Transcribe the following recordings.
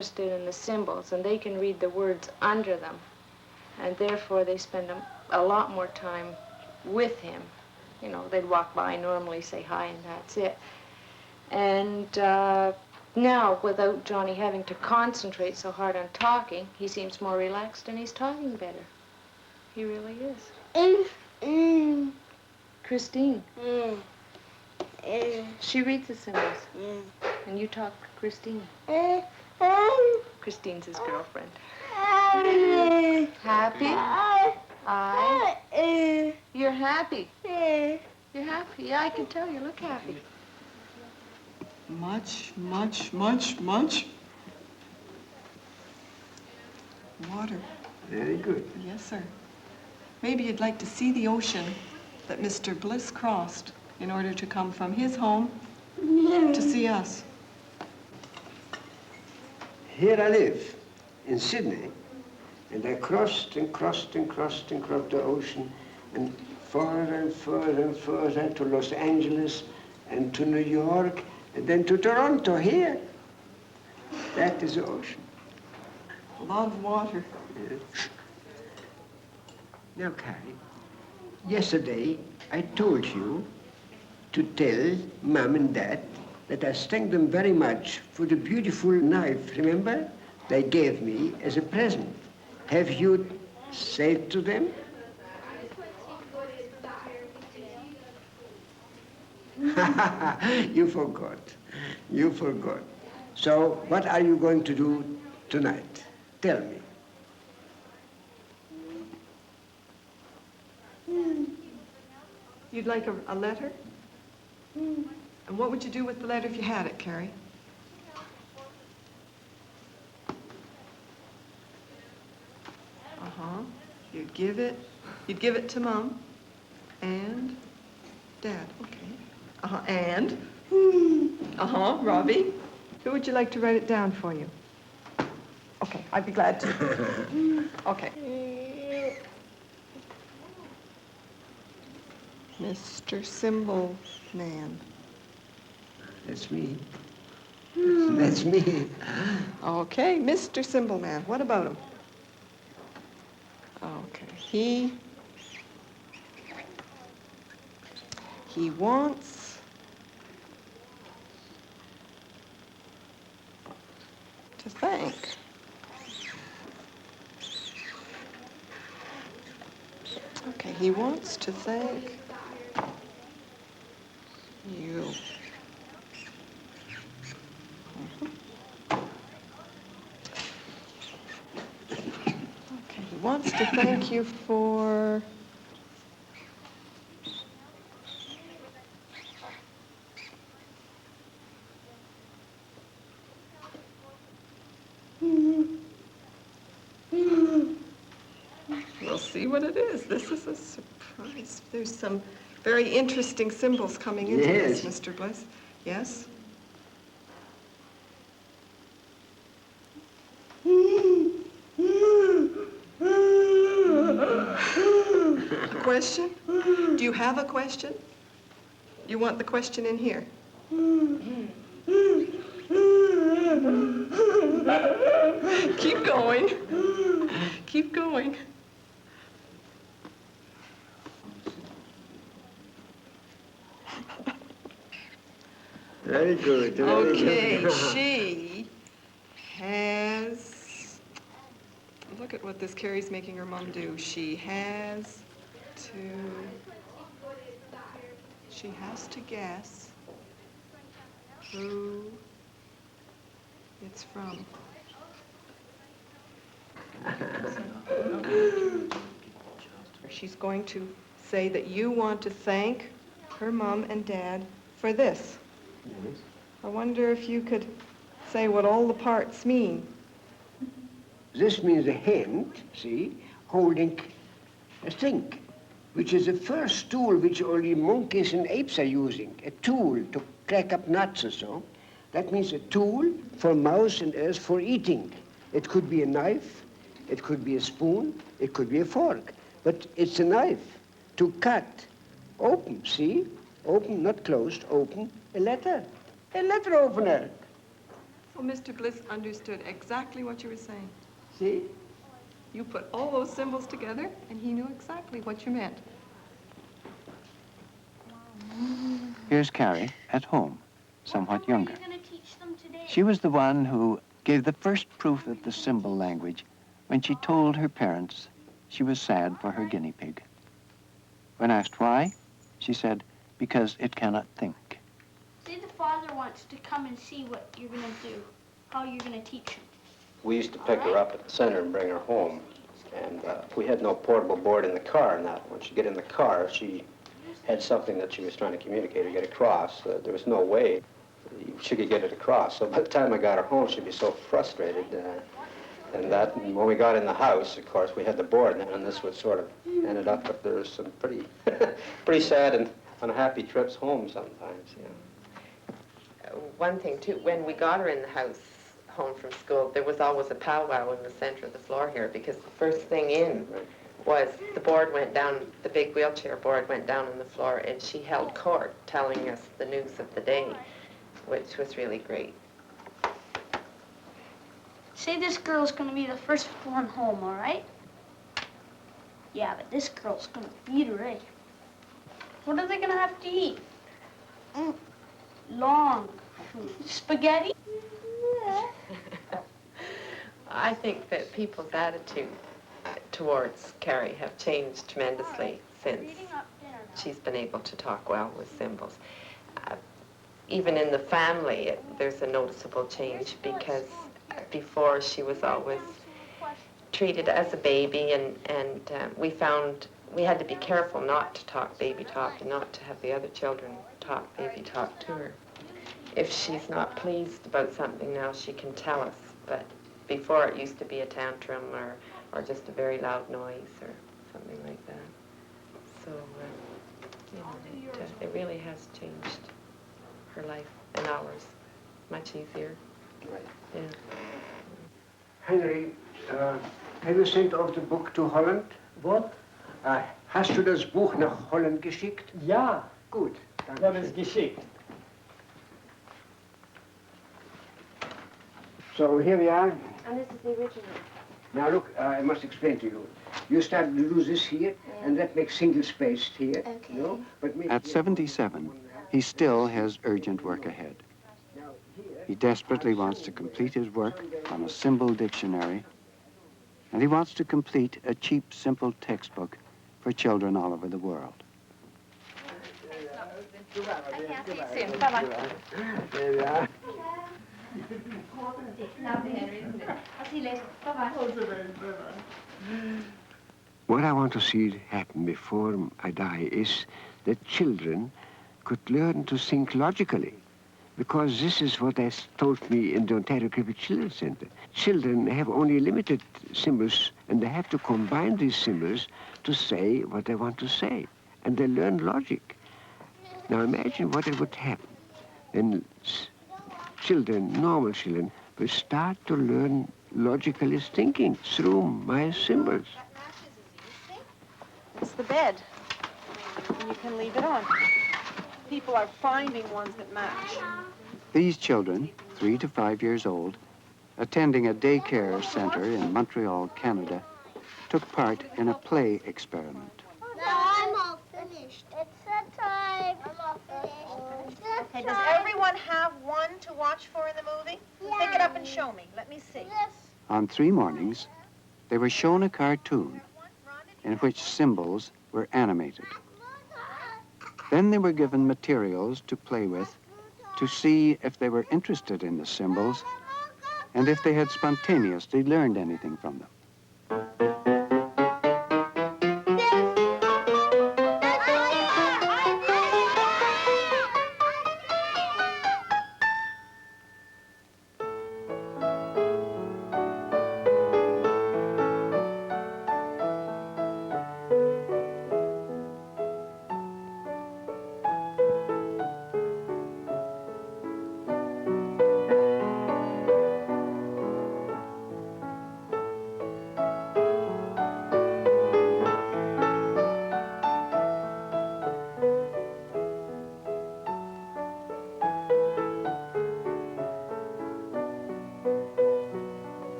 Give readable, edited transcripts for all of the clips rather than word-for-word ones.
interested in the symbols, and they can read the words under them, and therefore they spend a lot more time with him. You know, they'd walk by, normally say hi, and that's it. And now, without Johnny having to concentrate so hard on talking, he seems more relaxed and he's talking better. He really is. Christine. She reads the symbols. And you talk to Christine. Christine's his girlfriend. Happy? You're happy. You're happy. Yeah, I can tell you look happy. Much water. Very good. Yes, sir. Maybe you'd like to see the ocean that Mr. Bliss crossed in order to come from his home to see us. Here I live, in Sydney, and I crossed and crossed and crossed and crossed the ocean, and further and further and further to Los Angeles and to New York, and then to Toronto, here. That is the ocean. A lot of water. Yes. Now, Carrie, yesterday I told you to tell Mom and Dad that I thank them very much for the beautiful knife, remember? They gave me as a present. Have you said to them? You forgot. You forgot. So what are you going to do tonight? Tell me. You'd like a letter? And what would you do with the letter if you had it, Carrie? You'd give it to Mom and Dad, okay. And? Robbie? Who would you like to write it down for you? Okay, I'd be glad to. Okay. Mr. Symbol Man. That's me. That's me. Okay, Mr. Symbol Man. What about him? Okay, he wants to thank he wants to thank you. He wants to thank you for we'll see what it is. This is a surprise. There's some very interesting symbols coming into this, Mr. Bliss. Yes? A question? Do you have a question? You want the question in here? Keep going. Keep going. Very good. Okay, she has... Look at what this Carrie's making her mom do. She has to guess who it's from. She's going to say that you want to thank her mom and dad for this. Yes. I wonder if you could say what all the parts mean. This means a hand, see, holding a thing, which is the first tool which only monkeys and apes are using, a tool to crack up nuts or so. That means a tool for mouse and us for eating. It could be a knife, it could be a spoon, it could be a fork, but it's a knife to cut, open, see? Open, not closed, open, a letter opener. Oh, Mr. Bliss understood exactly what you were saying. See? You put all those symbols together, and he knew exactly what you meant. Here's Carrie at home, somewhat younger. What are you going to teach them today? She was the one who gave the first proof of the symbol language when she told her parents she was sad for her guinea pig. When asked why, she said, because it cannot think. Say the father wants to come and see what you're going to do, how you're going to teach him. We used to pick her up at the center and bring her home. And we had no portable board in the car, and that when she get in the car, she had something that she was trying to communicate or get across. There was no way she could get it across. So by the time I got her home, she'd be so frustrated. And when we got in the house, of course, we had the board, and this would sort of ended up that there's some pretty, pretty sad and unhappy trips home sometimes, you know. One thing, too, when we got her in the house, home from school, there was always a powwow in the center of the floor here, because the first thing in was the board went down, the big wheelchair board went down on the floor, and she held court telling us the news of the day, which was really great. Say this girl's going to be the first one home, all right? Yeah, but this girl's going to feed her, eh? What are they going to have to eat? Long food. Spaghetti? I think that people's attitude towards Carrie have changed tremendously since she's been able to talk well with symbols. Even in the family, there's a noticeable change, because before she was always treated as a baby, and we found we had to be careful not to talk baby talk and not to have the other children talk baby talk to her. If she's not pleased about something now, she can tell us, but before it used to be a tantrum or just a very loud noise or something like that. So, you know, it really has changed her life and ours. Much easier. Right. Yeah. Henry, have you sent off the book to Holland? What? Hast du das Buch nach Holland geschickt? Ja, Gut, ich habe danke es schön. geschickt. So here we are. And this is the original. Now look, I must explain to you. You start to do this here, and that makes single spaced here. Okay. No? But At 77, he still has urgent work ahead. He desperately wants to complete his work on a symbol dictionary, and he wants to complete a cheap, simple textbook for children all over the world. There we are. What I want to see happen before I die is that children could learn to think logically, because this is what they told me in the Ontario Griffith Children's Center. Children have only limited symbols, and they have to combine these symbols to say what they want to say, and they learn logic. Now imagine what it would happen when children, normal children, will start to learn logicalist thinking through my symbols. It's the bed, and you can leave it on. People are finding ones that match. These children, 3 to 5 years old, attending a daycare center in Montreal, Canada, took part in a play experiment. Now I'm all finished. It's that time. I'm all finished. Okay, does everyone have one to watch for in the movie? Yeah. Pick it up and show me. Let me see. Yes. On 3 mornings, they were shown a cartoon in which symbols were animated. Then they were given materials to play with to see if they were interested in the symbols and if they had spontaneously learned anything from them.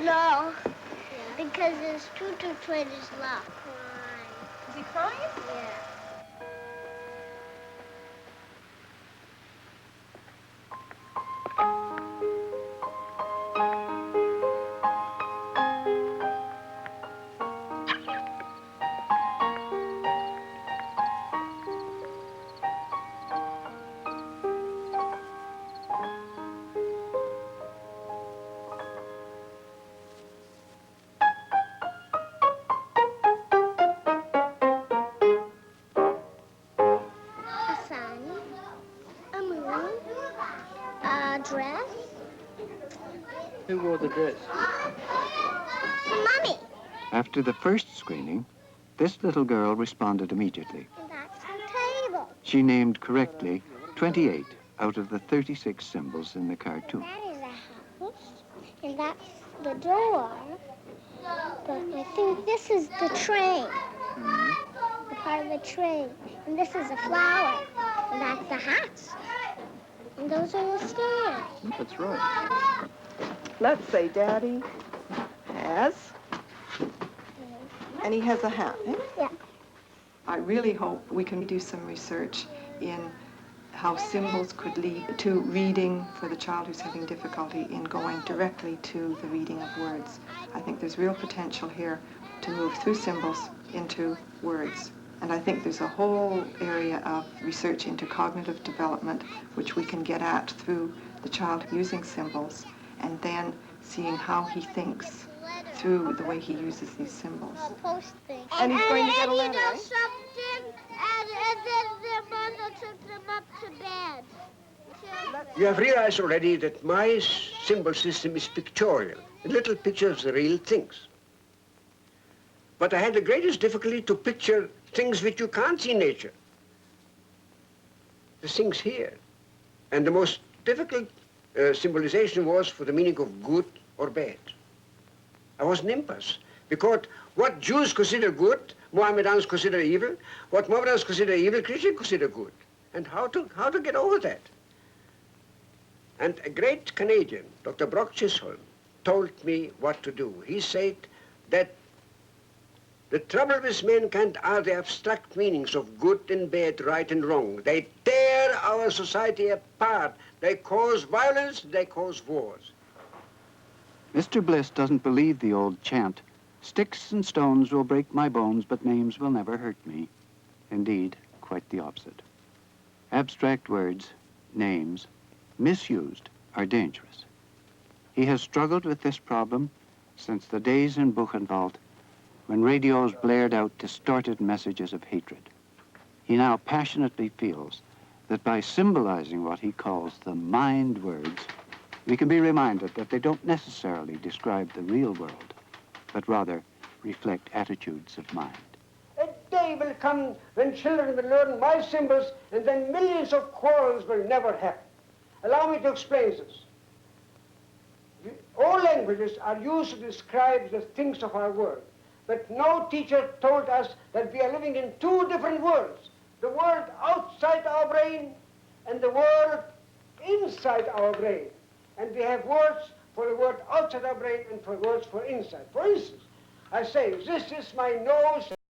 No. Because his tutu twin is not crying. Is he crying? Yeah. A sun, a moon, a dress. Who wore the dress? Mommy. After the first screening, this little girl responded immediately. And that's the table. She named correctly 28 out of the 36 symbols in the cartoon. That is a house, and that's the door. But I think this is the train. The part of the train. And this is a flower. And that's the hat. And those are the stairs. That's right. Let's say Daddy has, and he has a hat. Eh? Yeah. I really hope we can do some research in how symbols could lead to reading for the child who's having difficulty in going directly to the reading of words. I think there's real potential here to move through symbols into words. And I think there's a whole area of research into cognitive development which we can get at through the child using symbols and then seeing how he thinks through the way he uses these symbols. Post thing. And he's going to get a letter, And he eh? does something, and then their mother took them up to bed. You have realized already that my symbol system is pictorial, little pictures of real things. But I had the greatest difficulty to picture things which you can't see in nature. The things here. And the most difficult symbolization was for the meaning of good or bad. I was an impasse, because what Jews consider good, Mohammedans consider evil. What Mohammedans consider evil, Christians consider good. And how to get over that? And a great Canadian, Dr. Brock Chisholm, told me what to do. He said that the trouble with mankind are the abstract meanings of good and bad, right and wrong. They tear our society apart. They cause violence, they cause wars. Mr. Bliss doesn't believe the old chant, "Sticks and stones will break my bones, but names will never hurt me." Indeed, quite the opposite. Abstract words, names, misused, are dangerous. He has struggled with this problem since the days in Buchenwald when radios blared out distorted messages of hatred. He now passionately feels that by symbolizing what he calls the mind words, we can be reminded that they don't necessarily describe the real world, but rather reflect attitudes of mind. A day will come when children will learn my symbols, and then millions of quarrels will never happen. Allow me to explain this. All languages are used to describe the things of our world, but no teacher told us that we are living in two different worlds. The world outside our brain and the world inside our brain. And we have words for the word outside our brain and for words for inside. For instance, I say, this is my nose.